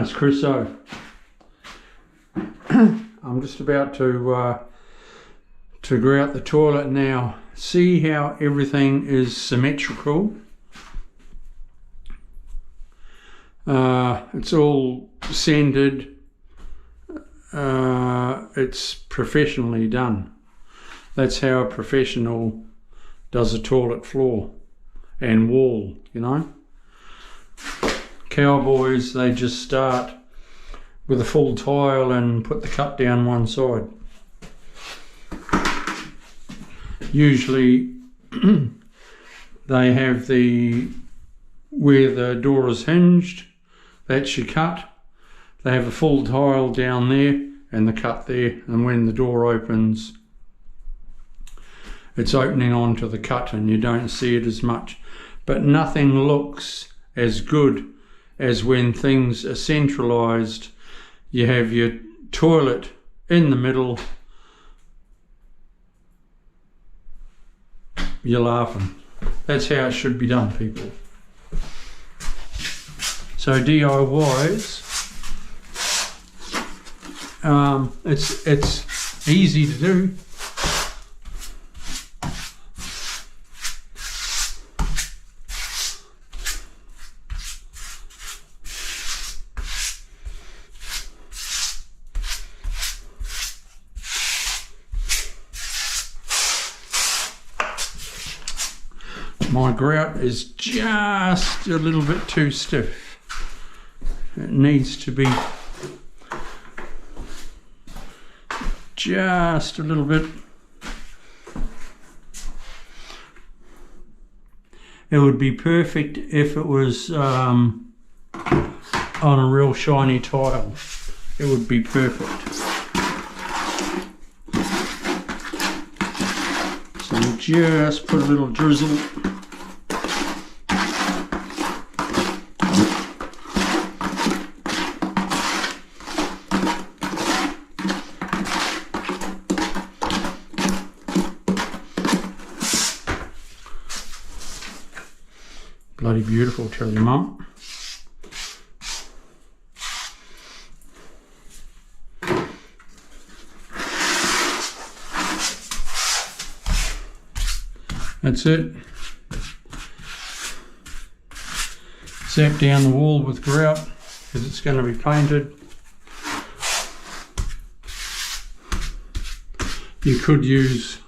it's Chriso. I'm just about to grout the toilet now. See how everything is symmetrical. It's all sanded. It's professionally done. That's how a professional does a toilet floor and wall, you know. Cowboys, they just start with a full tile and put the cut down one side. Usually they have where the door is hinged, that's your cut. They have a full tile down there and the cut there, and when the door opens, it's opening onto the cut and you don't see it as much. But nothing looks as good as when things are centralised. You have your toilet in the middle. You're laughing. That's how it should be done, people. So DIYs, it's easy to do. My grout is just a little bit too stiff. It needs to be just a little bit. It would be perfect if it was on a real shiny tile. It would be perfect. So we'll just put a little drizzle. Bloody beautiful, tell your mum. That's it. Zap down the wall with grout because it's going to be painted. You could use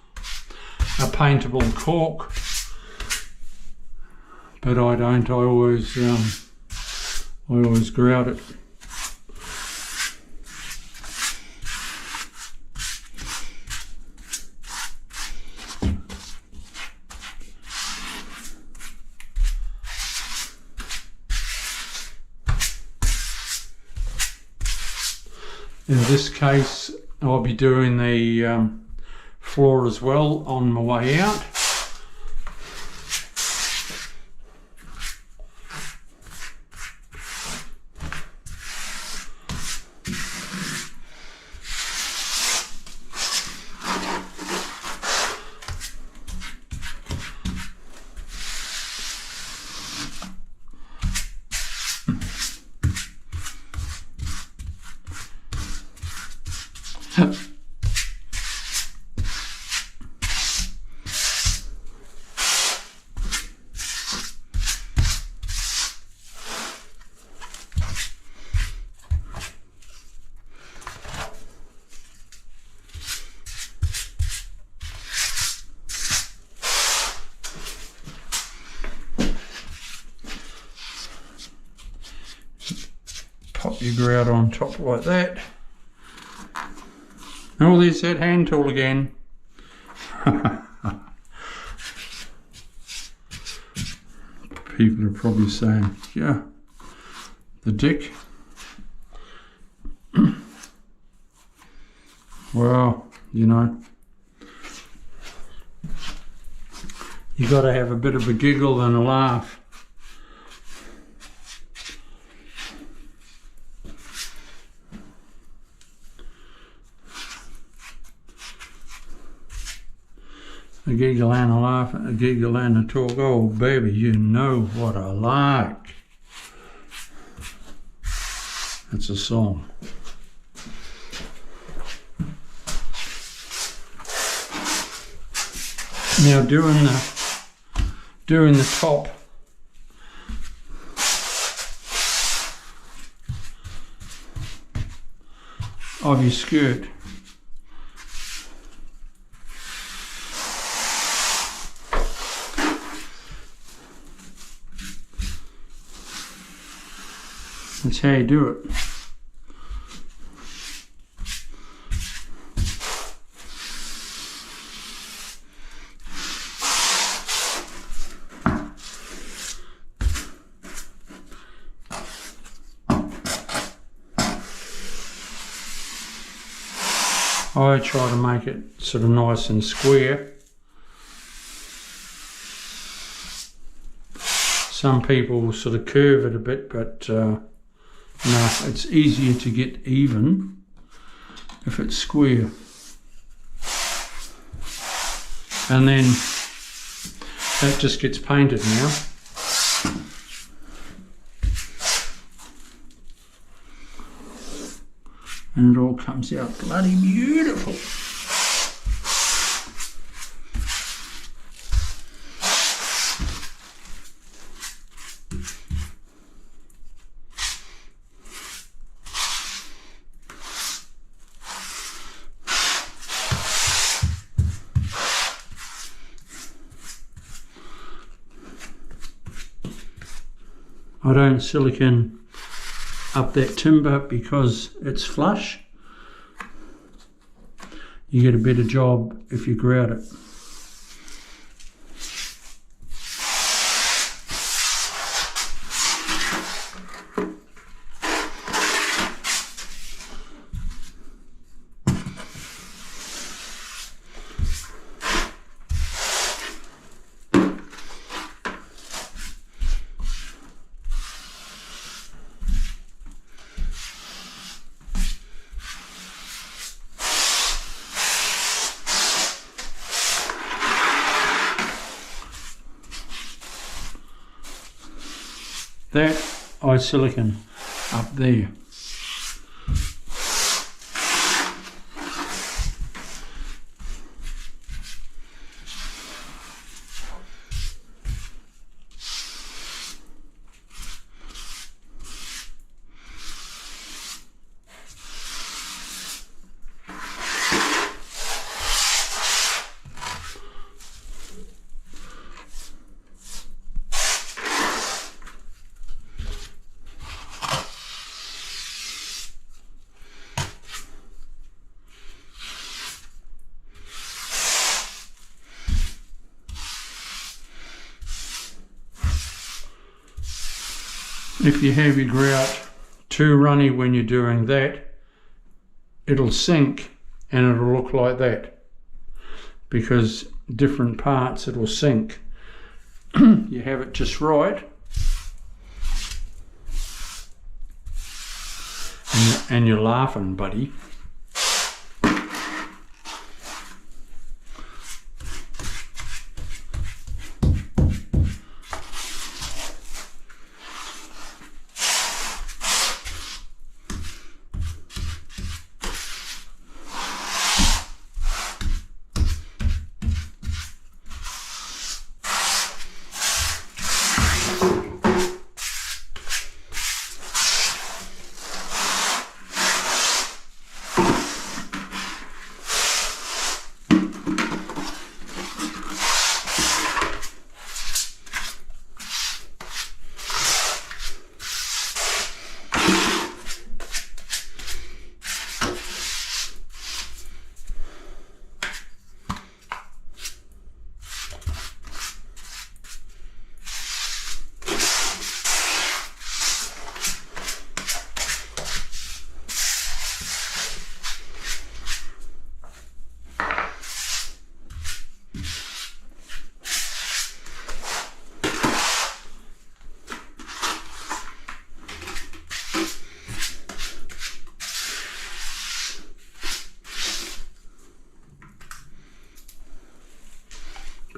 a paintable cork, but I don't. I always grout it. In this case, I'll be doing the floor as well on my way out. Pop your grout on top like that. Oh, there's that hand tool again. People are probably saying, yeah, the dick. Well, you know, you got to have a bit of a giggle and a laugh. A giggle and a laugh, a giggle and a talk. Oh baby, you know what I like. It's a song. Now doing the top of your skirt. That's how you do it. I try to make it sort of nice and square. Some people sort of curve it a bit, but no, it's easier to get even if it's square. And then that just gets painted now. And it all comes out bloody beautiful. I don't silicone up that timber because it's flush. You get a better job if you grout it. That I silicone up there. If you have your grout too runny when you're doing that, it'll sink and it'll look like that, because different parts it'll sink. You have it just right, and you're laughing, buddy.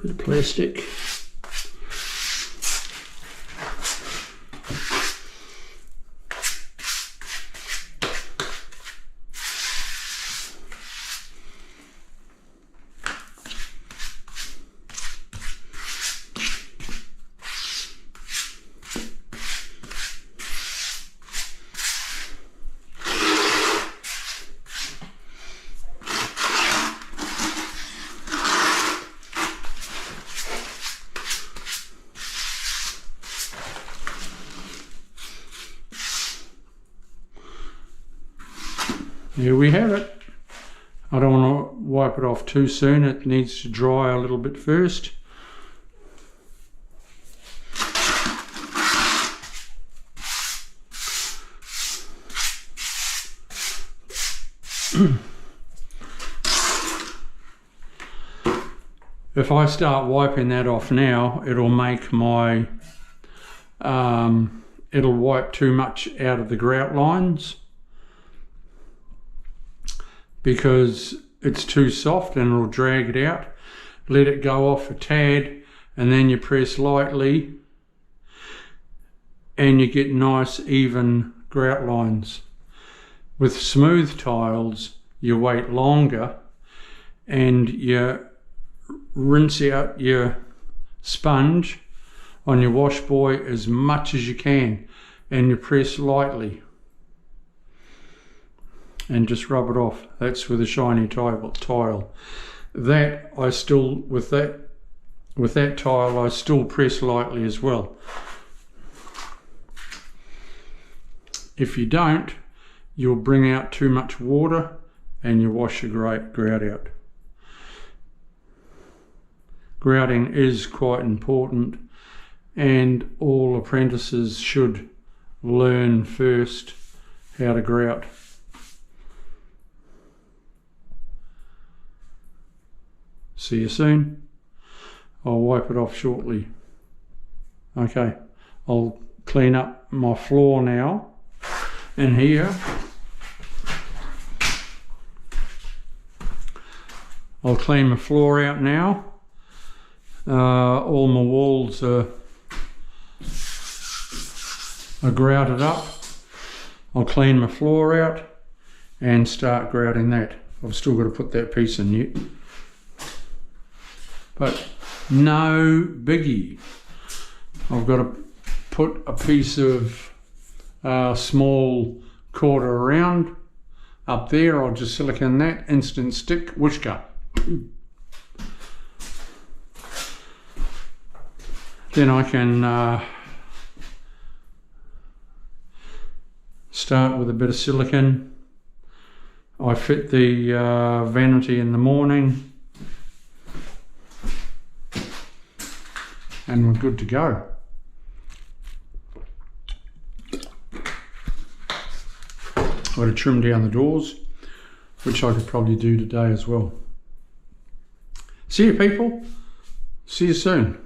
Bit of plastic. Here we have it. I don't want to wipe it off too soon. It needs to dry a little bit first. If I start wiping that off now, it'll make my it'll wipe too much out of the grout lines because it's too soft and it'll drag it out. Let it go off a tad and then you press lightly and you get nice even grout lines. With smooth tiles you wait longer and you rinse out your sponge on your wash boy as much as you can and you press lightly and just rub it off. That's with a shiny tile. That I still, with that tile I still press lightly as well. If you don't, you'll bring out too much water and you wash your grout out. Grouting is quite important and all apprentices should learn first how to grout. See you soon. I'll wipe it off shortly. Okay, I'll clean up my floor now. And here, I'll clean my floor out now. All my walls are grouted up. I'll clean my floor out and start grouting that. I've still got to put that piece in yet. But no biggie. I've got to put a piece of small quarter around up there. I'll just silicone that, instant stick, whooshka. Then I can start with a bit of silicone. I fit the vanity in the morning and we're good to go. I've got to trim down the doors, which I could probably do today as well. See you people, see you soon.